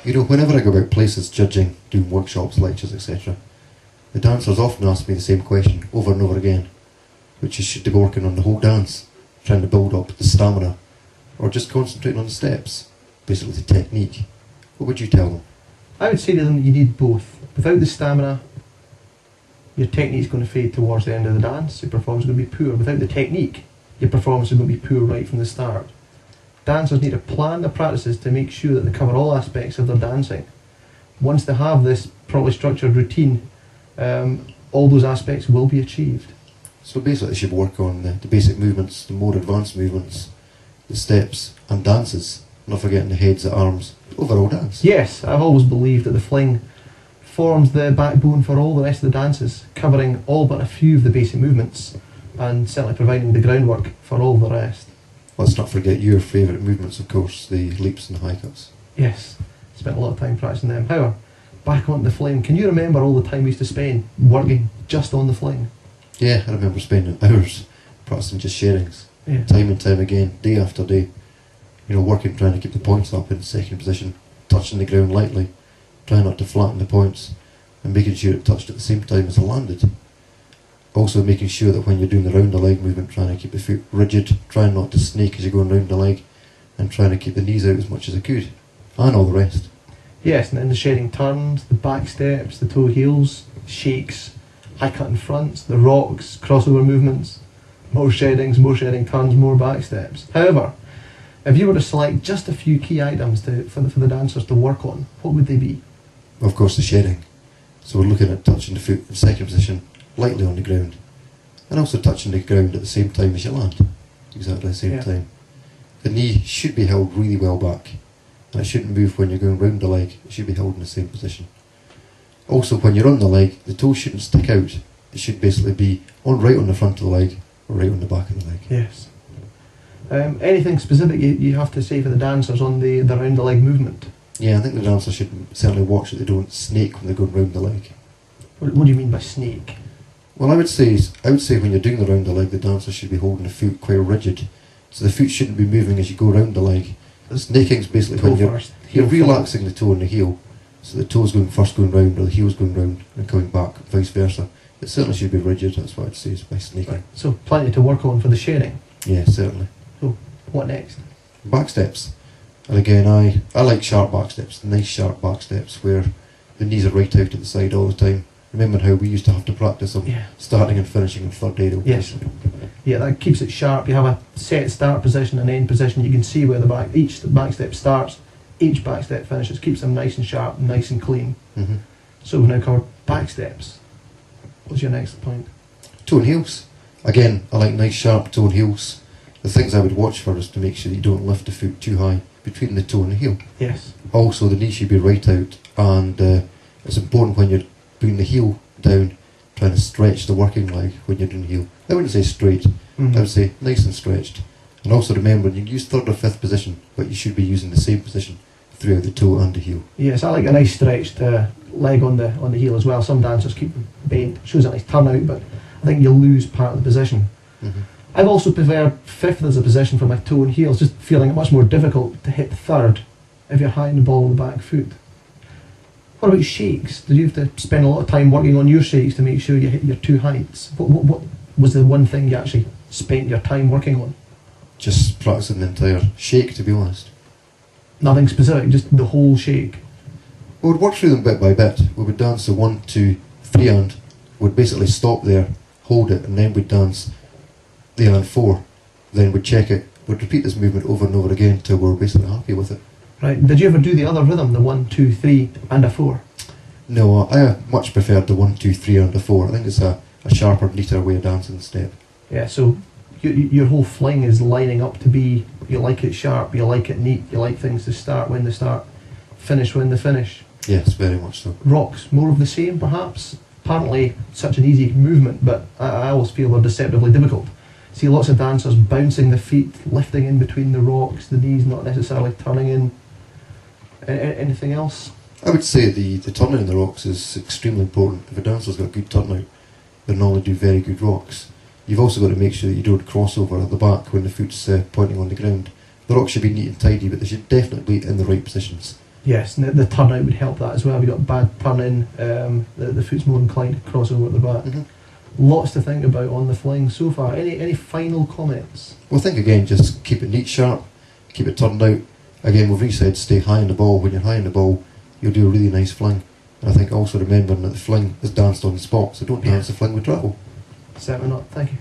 You know, whenever I go about places judging, doing workshops, lectures, etc., the dancers often ask me the same question over and over again, which is should they be working on the whole dance, trying to build up the stamina, or just concentrating on the steps, basically the technique. What would you tell them? I would say to them that you need both. Without the stamina, your technique is going to fade towards the end of the dance, your performance is going to be poor. Without the technique, your performance is going to be poor right from the start. Dancers need to plan their practices to make sure that they cover all aspects of their dancing. Once they have this properly structured routine, all those aspects will be achieved. So basically they should work on the basic movements, the more advanced movements, the steps and dances, not forgetting the heads, the arms, the overall dance. Yes, I've always believed that the fling forms the backbone for all the rest of the dances, covering all but a few of the basic movements and certainly providing the groundwork for all the rest. Let's not forget your favourite movements, of course, the leaps and the high cuts. Yes, spent a lot of time practicing them. However, back onto the fling, can you remember all the time we used to spend working just on the fling? Yeah, I remember spending hours practicing just sharings, Yeah. time and time again, day after day. You know, working, trying to keep the points up in the second position, touching the ground lightly, trying not to flatten the points, and making sure it touched at the same time as it landed. Also making sure that when you're doing the round the leg movement, trying to keep the foot rigid, trying not to snake as you're going round the leg, and trying to keep the knees out as much as I could, and all the rest. Yes, and then the sharing turns, the back steps, the toe heels, shakes, high cutting fronts, the rocks, crossover movements, more shedding turns, more back steps. However, if you were to select just a few key items for the dancers to work on, what would they be? Of course, the shedding. So we're looking at touching the foot in second position, lightly on the ground, and also touching the ground at the same time as you land, exactly the same time. The knee should be held really well back, and it shouldn't move when you're going round the leg, it should be held in the same position. Also, when you're on the leg, the toes shouldn't stick out, it should basically be right on the front of the leg, or right on the back of the leg. Yes. Anything specific you have to say for the dancers on the round the leg movement? Yeah, I think the dancers should certainly watch that they don't snake when they're going round the leg. What do you mean by snake? Well, I would say when you're doing the round the leg, the dancer should be holding the foot quite rigid, so the foot shouldn't be moving as you go round the leg. Snaking is basically when you're relaxing the toe and the heel, so the toe's first going round or the heel's going round and coming back, vice versa. It certainly should be rigid, that's what I'd say, is by snaking. Right. So plenty to work on for the sharing. Yeah, certainly. So what next? Back steps. And again, I like sharp back steps, nice sharp back steps where the knees are right out to the side all the time. Remembering how we used to have to practice them, starting and finishing in third aid. Yes. Yeah, that keeps it sharp. You have a set start position and end position. You can see where each back step starts, each back step finishes. Keeps them nice and sharp, nice and clean. Mm-hmm. So we've now covered back steps. What's your next point? Toe and heels. Again, I like nice sharp toe and heels. The things I would watch for is to make sure that you don't lift the foot too high between the toe and the heel. Yes. Also, the knee should be right out, and it's important when you're putting the heel down, trying to stretch the working leg when you're doing heel. I wouldn't say straight, I would say nice and stretched. And also remember, you can use third or fifth position, but you should be using the same position throughout the toe and the heel. Yes, I like a nice stretched leg on the heel as well. Some dancers keep them bent, shows a nice turnout, but I think you'll lose part of the position. Mm-hmm. I've also preferred fifth as a position for my toe and heels, just feeling it much more difficult to hit third if you're high the ball on the back foot. What about shakes? Did you have to spend a lot of time working on your shakes to make sure you hit your two heights? What was the one thing you actually spent your time working on? Just practicing the entire shake, to be honest. Nothing specific, just the whole shake? We would work through them bit by bit. We would dance the 1, 2, 3 and would basically stop there, hold it, and then we'd dance the and 4. Then we'd check it. We'd repeat this movement over and over again till we're basically happy with it. Right. Did you ever do the other rhythm, the 1, 2, 3 and a 4? No, I much preferred the 1, 2, 3 and a 4. I think it's a sharper, neater way of dancing the step. Yeah, so your whole fling is lining up to be, you like it sharp, you like it neat, you like things to start when they start, finish when they finish. Yes, very much so. Rocks, more of the same perhaps? Apparently such an easy movement, but I always feel they're deceptively difficult. See lots of dancers bouncing the feet, lifting in between the rocks, the knees not necessarily turning in. Anything else? I would say the turning in the rocks is extremely important. If a dancer's got a good turnout, they'll normally do very good rocks. You've also got to make sure that you don't cross over at the back when the foot's pointing on the ground. The rocks should be neat and tidy, but they should definitely be in the right positions. Yes, and the turnout would help that as well. If you've got bad turning, the foot's more inclined to cross over at the back. Mhm. Lots to think about on the fling so far. Any final comments? Well, I think again, just keep it neat, sharp, keep it turned out. Again, we've really said stay high in the ball. When you're high in the ball, you'll do a really nice fling. And I think also remembering that the fling is danced on the spot, so don't dance the fling with travel. Certainly not. Thank you.